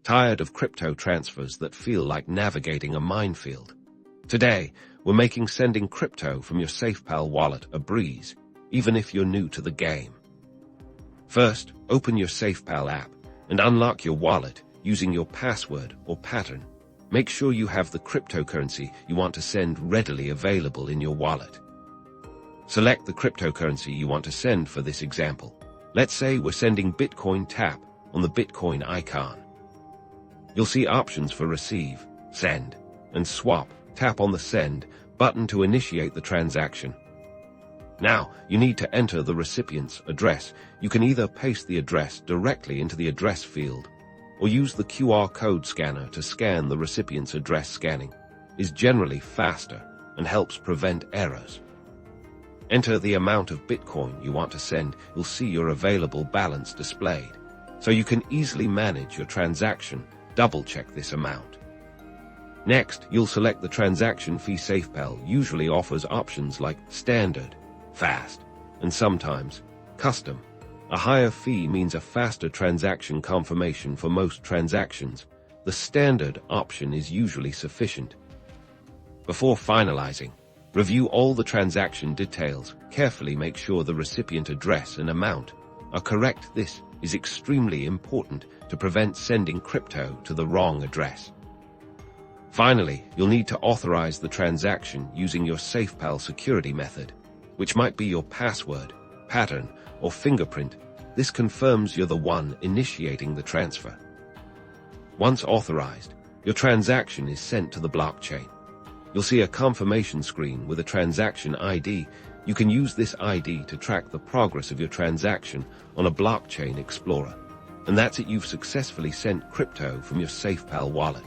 Tired of crypto transfers that feel like navigating a minefield? Today, we're making sending crypto from your Safepal wallet a breeze, even if you're new to the game. First, open your Safepal app and unlock your wallet using your password or pattern. Make sure you have the cryptocurrency you want to send readily available in your wallet. Select the cryptocurrency you want to send for this example. Let's say we're sending Bitcoin. Tap on the Bitcoin icon. You'll see options for receive, send, and swap. Tap on the Send button to initiate the transaction. Now, you need to enter the recipient's address. You can either paste the address directly into the address field or use the QR code scanner to scan the recipient's address. Scanning is generally faster and helps prevent errors. Enter the amount of Bitcoin you want to send. You'll see your available balance displayed, so you can easily manage your transaction. Double-check this amount. Next, you'll select the transaction fee. Safepal usually offers options like standard, fast, and sometimes custom. A higher fee means a faster transaction confirmation for most transactions. The standard option is usually sufficient. Before finalizing, review all the transaction details. Carefully make sure the recipient address and amount are correct. This is extremely important to prevent sending crypto to the wrong address. Finally, you'll need to authorize the transaction using your Safepal security method, which might be your password, pattern, or fingerprint. This confirms you're the one initiating the transfer. Once authorized, your transaction is sent to the blockchain. You'll see a confirmation screen with a transaction ID. You can use this ID to track the progress of your transaction on a blockchain explorer. And that's it, you've successfully sent crypto from your Safepal wallet.